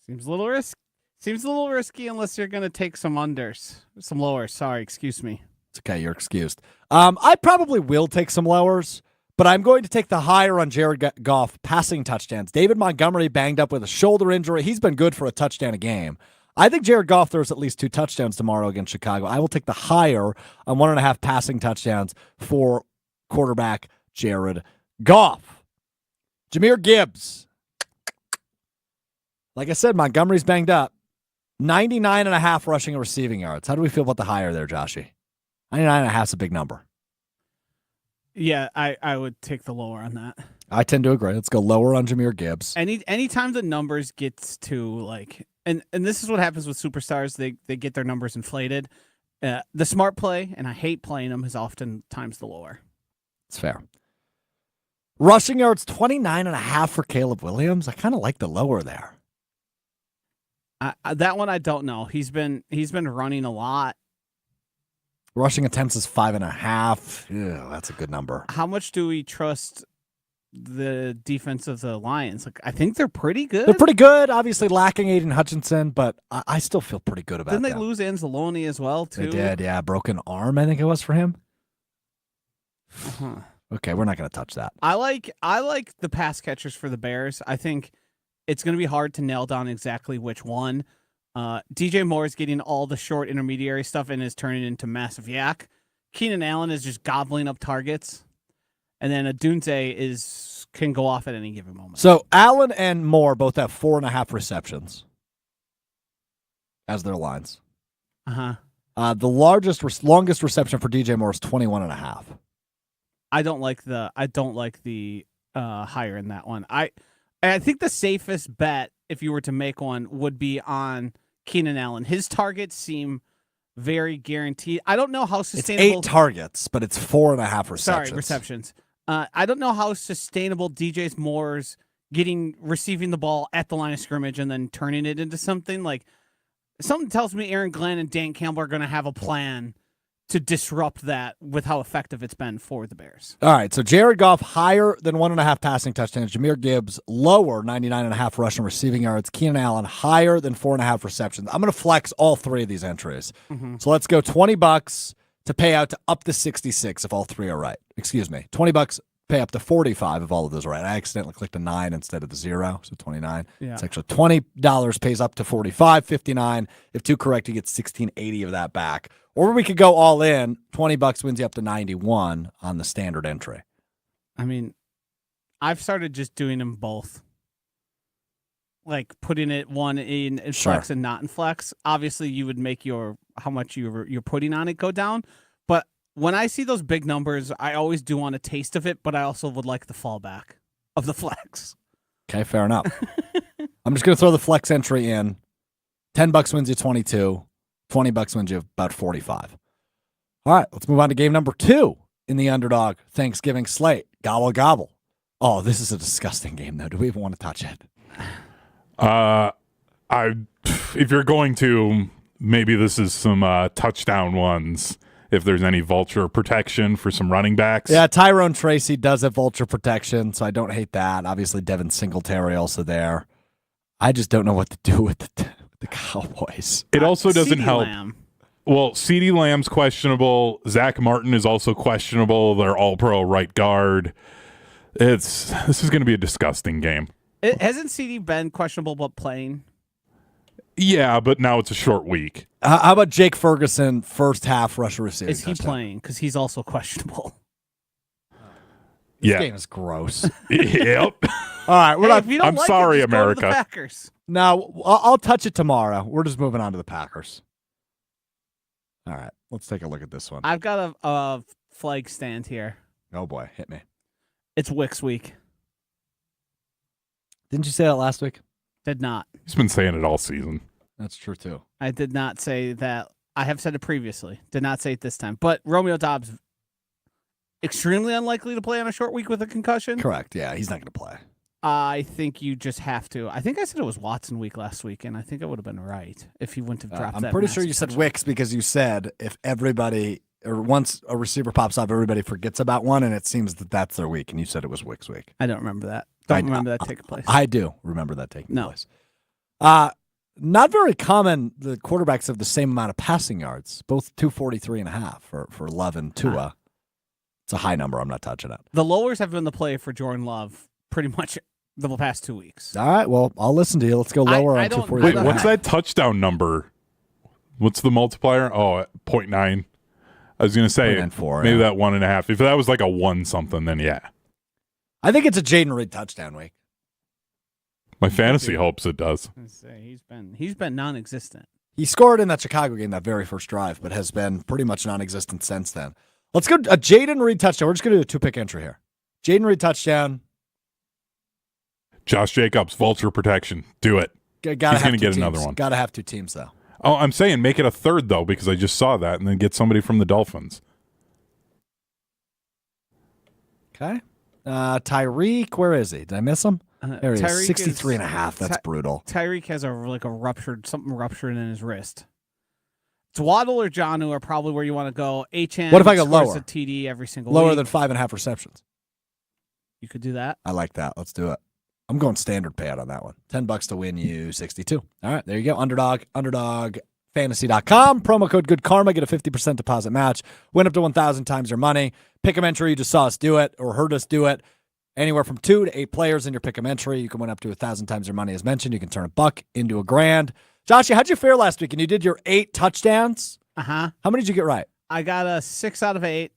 Seems a little risky unless you're going to take some unders, some lowers. Sorry, excuse me.
It's okay, you're excused. I probably will take some lowers, but I'm going to take the higher on Jared Goff passing touchdowns. David Montgomery banged up with a shoulder injury. He's been good for a touchdown a game. I think Jared Goff throws at least 2 touchdowns tomorrow against Chicago. I will take the higher on 1.5 passing touchdowns for quarterback Jared Goff. Jahmyr Gibbs. Like I said, Montgomery's banged up. 99.5 rushing and receiving yards. How do we feel about the higher there, Joshy? 99.5 is a big number.
Yeah, I would take the lower on that.
I tend to agree. Let's go lower on Jahmyr Gibbs.
Anytime the numbers gets to like, and this is what happens with superstars. They get their numbers inflated. The smart play, and I hate playing them, is oftentimes the lower.
It's fair. Rushing yards, 29.5 for Caleb Williams. I kind of like the lower there.
That one I don't know. He's been running a lot.
Rushing attempts is 5.5. Yeah, that's a good number.
How much do we trust the defense of the Lions? Like, I think they're pretty good.
They're pretty good. Obviously lacking Aiden Hutchinson, but I still feel pretty good about
Didn't
them.
they lose Anzalone as well too?
They did, yeah. Broken arm, I think it was for him.
Uh-huh.
Okay, we're not going to touch that.
I like the pass catchers for the Bears. I think it's going to be hard to nail down exactly which one. DJ Moore is getting all the short intermediary stuff and is turning into massive yak. Keenan Allen is just gobbling up targets. And then Adunze can go off at any given moment.
So Allen and Moore both have 4.5 receptions as their lines.
Uh-huh.
The longest reception for DJ Moore is 21.5.
I don't like the higher in that one. I think the safest bet, if you were to make one, would be on Keenan Allen. His targets seem very guaranteed. I don't know how sustainable.
It's 8 targets, but it's 4.5 receptions.
Sorry, receptions. I don't know how sustainable DJ Moore's receiving the ball at the line of scrimmage and then turning it into something. Like, something tells me Aaron Glenn and Dan Campbell are going to have a plan to disrupt that with how effective it's been for the Bears.
All right, so Jared Goff higher than 1.5 passing touchdowns. Jahmyr Gibbs lower, 99.5 rushing receiving yards. Keenan Allen higher than 4.5 receptions. I'm going to flex all 3 of these entries. Mm-hmm. So let's go $20 to pay out to up to 66 if all 3 are right. Excuse me, $20 pay up to 45 if all of those are right. I accidentally clicked a 9 instead of the 0, so 29.
Yeah.
It's actually $20 pays up to 45, 59. If 2 correct, you get 1680 of that back. Or we could go all in. $20 wins you up to 91 on the standard entry.
I mean, I've started just doing them both. Like putting it one in flex and not in flex. Obviously, you would make how much you're putting on it go down. But when I see those big numbers, I always do want a taste of it, but I also would like the fallback of the flex.
Okay, fair enough. I'm just going to throw the flex entry in. $10 wins you 22. $20 wins you about 45. All right, let's move on to game number 2 in the Underdog Thanksgiving slate. Gobble, gobble. Oh, this is a disgusting game, though. Do we even want to touch it?
If you're going to, maybe this is some touchdown ones. If there's any vulture protection for some running backs.
Yeah, Tyrone Tracy does have vulture protection, so I don't hate that. Obviously, Devin Singletary also there. I just don't know what to do with the Cowboys.
It also doesn't help.
Lamb.
Well, CeeDee Lamb's questionable. Zach Martin is also questionable. They're all-pro right guard. This is going to be a disgusting game.
Hasn't CeeDee been questionable but playing?
Yeah, but now it's a short week.
How about Jake Ferguson, first half rusher receiving?
Is he playing? Because he's also questionable.
This game is gross.
Yep.
All right,
I'm sorry, America.
Go to the Packers.
Now, I'll touch it tomorrow. We're just moving on to the Packers. All right, let's take a look at this one.
I've got a flag stand here.
Oh, boy, hit me.
It's Wicks week.
Didn't you say that last week?
Did not.
He's been saying it all season.
That's true, too.
I did not say that. I have said it previously. Did not say it this time. But Romeo Doubs, extremely unlikely to play on a short week with a concussion.
Correct, yeah, he's not going to play.
I think you just have to. I think I said it was Watson week last week, and I think I would have been right if he wouldn't have dropped that.
I'm pretty sure you said Wicks because you said if everybody or once a receiver pops off, everybody forgets about one, and it seems that that's their week. And you said it was Wick's week.
I don't remember that. Don't remember that taking place.
I do remember that taking place. Not very common. The quarterbacks have the same amount of passing yards, both 243.5 for Love and Tua. It's a high number. I'm not touching it.
The lowers have been the play for Jordan Love pretty much the past 2 weeks.
All right. Well, I'll listen to you. Let's go lower on 243.
Wait, what's that touchdown number? What's the multiplier? Oh, 0.9. I was going to say maybe that 1.5. If that was like a 1 something, then yeah.
I think it's a Jaden Reed touchdown week.
My fantasy hopes it does.
He's been non-existent.
He scored in that Chicago game, that very first drive, but has been pretty much non-existent since then. Let's go a Jaden Reed touchdown. We're just going to do a 2-pick entry here. Jaden Reed touchdown.
Josh Jacobs, vulture protection. Do it. He's going to get another one.
Got to have 2 teams, though.
Oh, I'm saying make it a third, though, because I just saw that, and then get somebody from the Dolphins.
Okay. Tyreek, where is he? Did I miss him? There he is, 63.5. That's brutal.
Tyreek has something ruptured in his wrist. It's Waddle or Jonnu are probably where you want to go. HN.
What if I go lower?
A TD every single
lower
week.
than 5.5 receptions.
You could do that.
I like that. Let's do it. I'm going standard payout on that one. $10 to win you 62. All right, there you go. Underdogfantasy.com. Promo code Good Karma. Get a 50% deposit match. Win up to 1,000 times your money. Pick 'em entry. You just saw us do it or heard us do it. Anywhere from 2 to 8 players in your pick 'em entry. You can win up to 1,000 times your money, as mentioned. You can turn $1 into $1,000. Joshy, how'd you fare last week? And you did your 8 touchdowns.
How
many did you get right?
I got a 6 out of 8.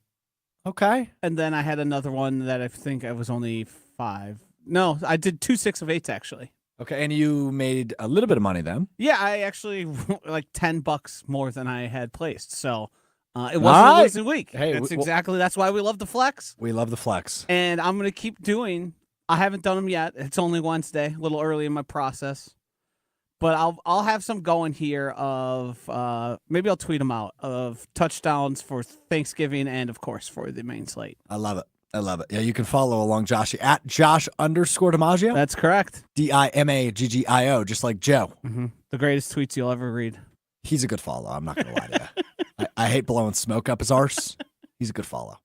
Okay.
And then I had another one that I think I was only 5. No, I did 2 6 of 8s actually.
Okay, and you made a little bit of money then.
Yeah, I actually like $10 more than I had placed. So it wasn't a losing week.
Hey,
that's why we love the flex.
We love the flex.
And I'm gonna keep doing. I haven't done them yet. It's only Wednesday, a little early in my process. But I'll have some going here of maybe I'll tweet them out of touchdowns for Thanksgiving and of course for the main slate.
I love it. Yeah, you can follow along Joshy at Josh_DiMaggio.
That's correct.
DIMAGGIO, just like Joe.
Mm-hmm. The greatest tweets you'll ever read.
He's a good follow. I'm not going to lie to you. I hate blowing smoke up his arse. He's a good follow.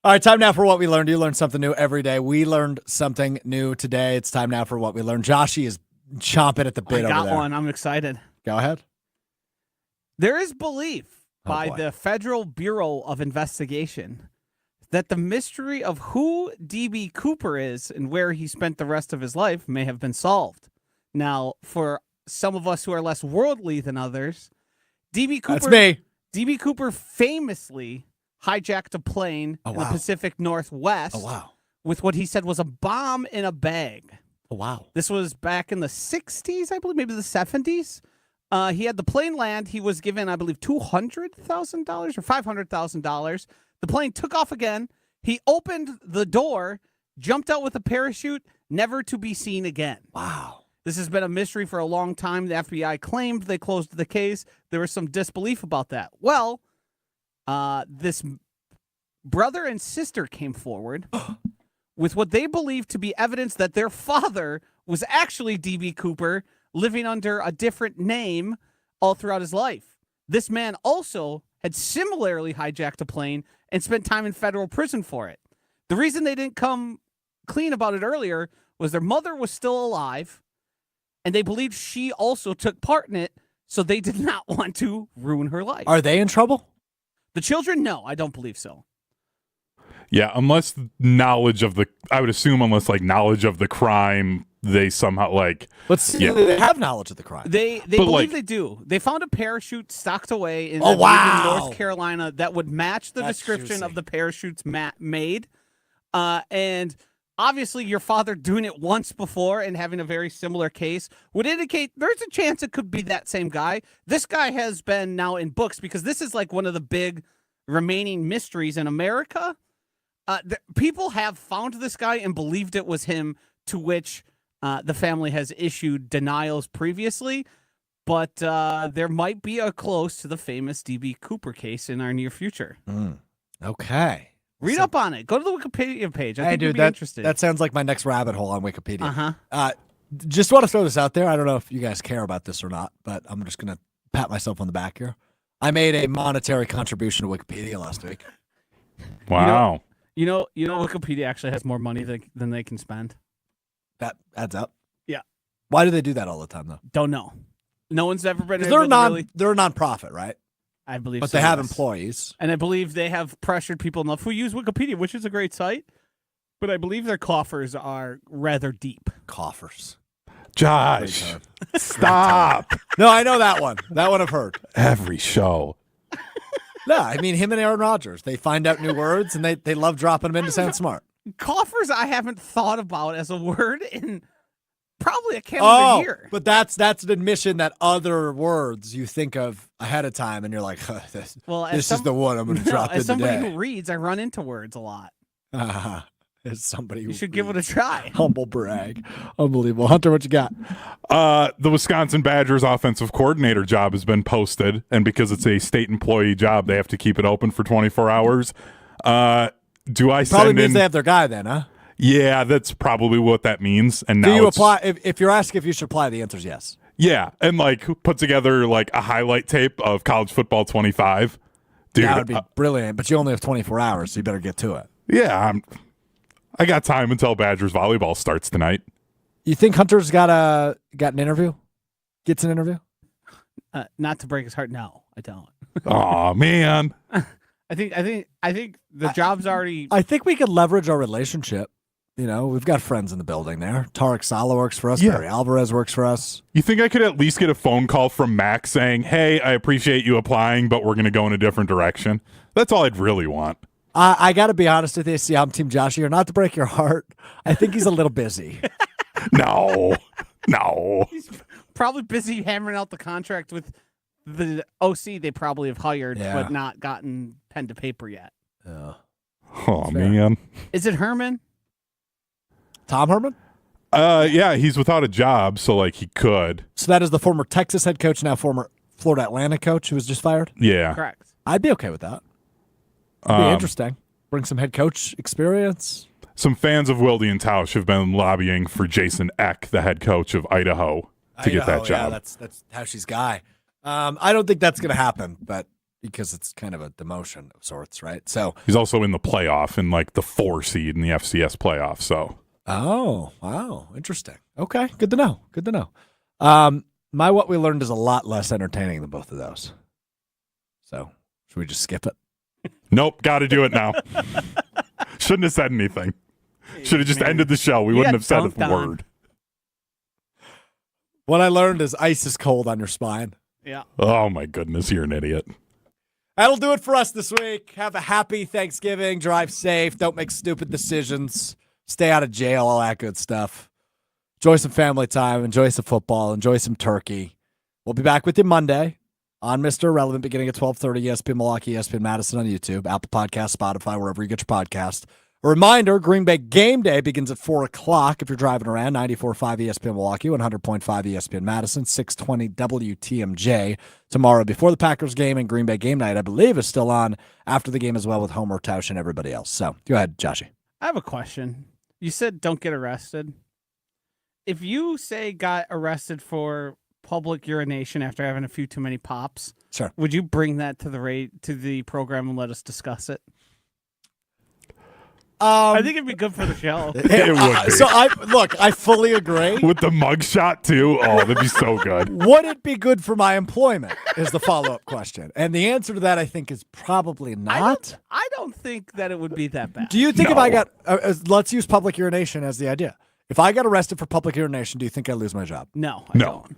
All right, time now for What We Learned. You learn something new every day. We learned something new today. It's time now for What We Learned. Joshy is chomping at the bit over there.
I got one. I'm excited.
Go ahead.
There is belief by the Federal Bureau of Investigation that the mystery of who D.B. Cooper is and where he spent the rest of his life may have been solved. Now, for some of us who are less worldly than others, D.B. Cooper.
That's me.
D.B. Cooper famously hijacked a plane in the Pacific Northwest with what he said was a bomb in a bag.
Oh, wow.
This was back in the 60s, I believe, maybe the 70s. He had the plane land. He was given, I believe, $200,000 or $500,000. The plane took off again. He opened the door, jumped out with a parachute, never to be seen again.
Wow.
This has been a mystery for a long time. The FBI claimed they closed the case. There was some disbelief about that. Well, this brother and sister came forward with what they believe to be evidence that their father was actually D.B. Cooper, living under a different name all throughout his life. This man also had similarly hijacked a plane and spent time in federal prison for it. The reason they didn't come clean about it earlier was their mother was still alive, and they believed she also took part in it, so they did not want to ruin her life.
Are they in trouble?
The children, no, I don't believe so.
Yeah, unless knowledge of the knowledge of the crime, they somehow
they have knowledge of the crime.
They believe they do. They found a parachute stocked away in North Carolina that would match the description of the parachutes made. And obviously your father doing it once before and having a very similar case would indicate there's a chance it could be that same guy. This guy has been now in books because this is like one of the big remaining mysteries in America. People have found this guy and believed it was him, to which the family has issued denials previously. But there might be a close to the famous D.B. Cooper case in our near future.
Okay.
Read up on it. Go to the Wikipedia page. I think you'd be interested.
That sounds like my next rabbit hole on Wikipedia. Just want to throw this out there. I don't know if you guys care about this or not, but I'm just going to pat myself on the back here. I made a monetary contribution to Wikipedia last week.
Wow.
You know, Wikipedia actually has more money than they can spend.
That adds up.
Yeah.
Why do they do that all the time, though?
Don't know. No one's ever been.
Because
Able to really,
they're a nonprofit, right?
I believe,
But
so,
they have
yes.
employees.
And I believe they have pressured people enough who use Wikipedia, which is a great site. But I believe their coffers are rather deep.
Coffers.
Josh, stop.
No, I know that one. That one I've heard.
Every show.
No, I mean him and Aaron Rodgers. They find out new words and they love dropping them in to sound smart.
Coffers I haven't thought about as a word in probably a calendar year.
But that's an admission that other words you think of ahead of time and you're like, this is the one I'm going to drop in
as somebody
today.
who reads, I run into words a lot.
As somebody
You should give it a try.
Humble brag. Unbelievable. Hunter, what you got?
The Wisconsin Badgers offensive coordinator job has been posted, and because it's a state employee job, they have to keep it open for 24 hours. Do I
Probably
send
means
in?
they have their guy then, huh?
Yeah, that's probably what that means. And
Do
now
you
it's-
apply? If you're asking if you should apply, the answer is yes.
Yeah, and like put together like a highlight tape of college football 25. Dude,
That would be brilliant, but you only have 24 hours, so you better get to it.
yeah, I got time until Badgers volleyball starts tonight.
You think Hunter's got an interview? Gets an interview?
Not to break his heart, no, I don't.
Oh man.
I think the job's already.
I think we could leverage our relationship. You know, we've got friends in the building there. Tarek Sala works for us.
Yeah.
Barry Alvarez works for us.
You think I could at least get a phone call from Max saying, "Hey, I appreciate you applying, but we're going to go in a different direction." That's all I'd really want.
I got to be honest with you. See, I'm Team Josh here. Not to break your heart, I think he's a little busy.
No.
He's probably busy hammering out the contract with the OC they probably have hired,
Yeah.
but not gotten pen to paper yet.
Yeah.
Oh
fair.
man.
Is it Herman?
Tom Herman?
Yeah, he's without a job, so like he could.
So that is the former Texas head coach, now former Florida Atlantic coach who was just fired?
Yeah.
Correct.
I'd be okay with that. It'd be interesting. Bring some head coach experience.
Some fans of Wilde and Tausch have been lobbying for Jason Eck, the head coach of Idaho, to get that job.
Yeah, that's Tausch's guy. I don't think that's going to happen, but because it's kind of a demotion of sorts, right? So,
He's also in the playoff in like the 4 seed in the FCS playoff. So
oh, wow, interesting. Okay, good to know. Good to know. My what we learned is a lot less entertaining than both of those. So, should we just skip it?
nope, got to do it now. Shouldn't have said anything. Should have just ended the show. We
You
wouldn't
got
have said
dunked
a
on.
word.
What I learned is ice is cold on your spine.
Yeah.
Oh my goodness, you're an idiot.
That'll do it for us this week. Have a happy Thanksgiving. Drive safe. Don't make stupid decisions. Stay out of jail, all that good stuff. Enjoy some family time. Enjoy some football. Enjoy some turkey. We'll be back with you Monday on Mr. Irrelevant beginning at 12:30, ESPN Milwaukee, ESPN Madison on YouTube, Apple Podcasts, Spotify, wherever you get your podcast. A reminder, Green Bay Game Day begins at 4 o'clock if you're driving around, 94.5 ESPN Milwaukee, 100.5 ESPN Madison, 620 WTMJ tomorrow before the Packers game, and Green Bay Game Night, I believe, is still on after the game as well with Homer, Tausch, and everybody else. So go ahead, Joshy.
I have a question. You said don't get arrested. If you say got arrested for public urination after having a few too many pops,
Sure.
would you bring that to the program and let us discuss it? I think it'd be good for the show.
It would be.
So I fully agree.
With the mugshot too. Oh, that'd be so good.
Would it be good for my employment is the follow-up question. And the answer to that, I think, is probably not.
I don't think that it would be that bad.
Do you think if
No.
I got, let's use public urination as the idea. If I got arrested for public urination, do you think I'd lose my job?
No, I
No.
don't.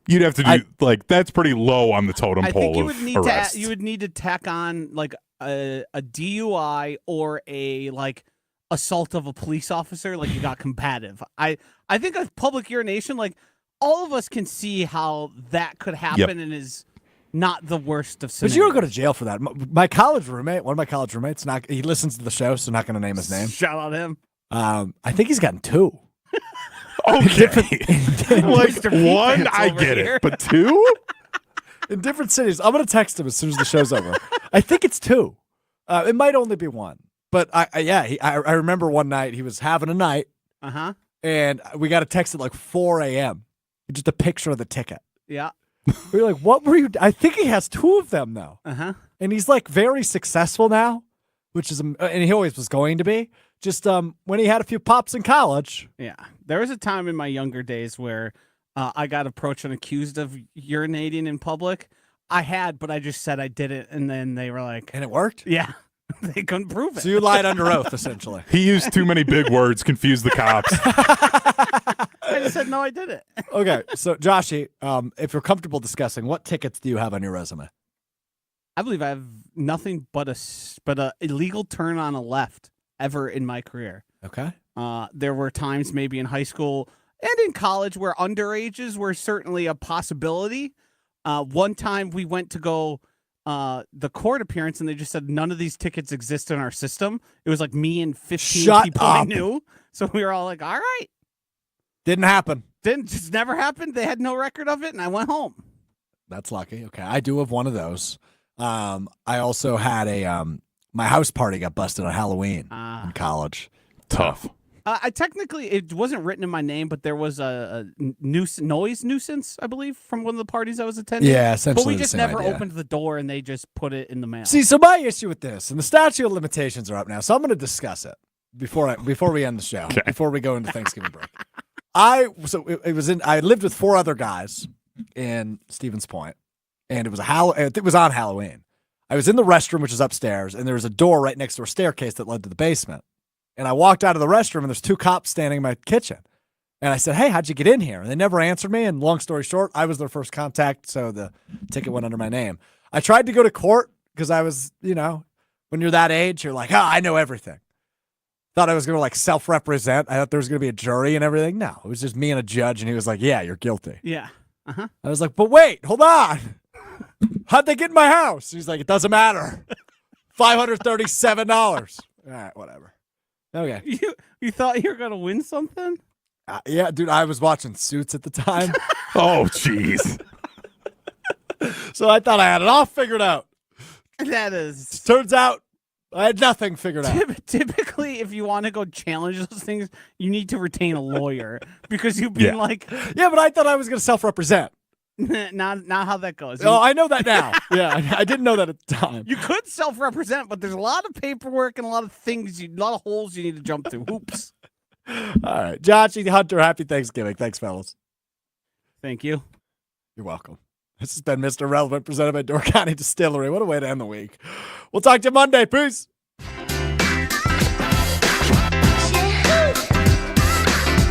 You'd have to do like that's pretty low on the totem
I
pole
think you
of
would need
arrests.
to you would need to tack on like a DUI or a like assault of a police officer, like you got combative. I think of public urination, like all of us can see how that could happen and is not the worst of
But
scenarios.
you don't go to jail for that. My college roommate, one of my college roommates, he listens to the show, so not going to name his name.
Shout out him.
I think he's gotten 2.
Okay. like
Mr. Pete
one,
Pants
I
over
get
here.
it, but 2?
In different cities. I'm going to text him as soon as the show's over. I think it's 2. It might only be 1. But I remember one night he was having a night,
Uh-huh.
and we got a text at like 4 a.m. Just a picture of the ticket.
Yeah.
We were like, what were you? I think he has 2 of them now. And he's like very successful now, which is, and he always was going to be. Just when he had a few pops in college.
Yeah. There was a time in my younger days where I got approached and accused of urinating in public. I had, but I just said I did it. And then they were like.
And it worked?
Yeah. They couldn't prove it.
So you lied under oath, essentially.
He used too many big words, confused the cops.
I just said, no, I did it.
Okay. So, Joshy, if you're comfortable discussing, what tickets do you have on your resume?
I believe I have nothing but a illegal turn on a left ever in my career.
Okay.
There were times maybe in high school and in college where underages were certainly a possibility. One time we went to go the court appearance and they just said none of these tickets exist in our system. It was like me and 15 people I knew. So we were all like, all right.
Didn't happen.
Just never happened. They had no record of it and I went home.
That's lucky. Okay. I do have one of those. I also had my house party got busted on Halloween in college.
Tough.
I technically, it wasn't written in my name, but there was a noise nuisance, I believe, from one of the parties I was attending.
Yeah, essentially.
But we just never
idea.
opened the door and they just put it in the mail.
See, so my issue with this, and the statute of limitations are up now, so I'm going to discuss it before we end the show, before we go into Thanksgiving break. I lived with 4 other guys in Stevens Point, and it was on Halloween. I was in the restroom, which is upstairs, and there was a door right next to a staircase that led to the basement. And I walked out of the restroom, and there's 2 cops standing in my kitchen. And I said, hey, how'd you get in here? And they never answered me. And long story short, I was their first contact, so the ticket went under my name. I tried to go to court because I was, when you're that age, you're like, I know everything. Thought I was going to self-represent. I thought there was going to be a jury and everything. No, it was just me and a judge, and he was like, yeah, you're guilty.
Yeah. Uh-huh.
I was like, but wait, hold on. How'd they get in my house? He's like, it doesn't matter. $537. All right, whatever. Okay.
You thought you were going to win something?
Yeah, dude, I was watching Suits at the time.
Oh, jeez.
So I thought I had it all figured out.
That is.
Turns out I had nothing figured out.
Typically, if you want to go challenge those things, you need to retain a lawyer because you've been like.
Yeah, but I thought I was going to self-represent.
Not how that goes.
Oh, I know that now. Yeah, I didn't know that at the time.
You could self-represent, but there's a lot of paperwork and a lot of things, a lot of holes you need to jump through. Hoops.
All right. Joshy Hunter, happy Thanksgiving. Thanks, fellas.
Thank you.
You're welcome. This has been Mr. Relevant, presented by Door County Distillery. What a way to end the week. We'll talk to you Monday. Peace.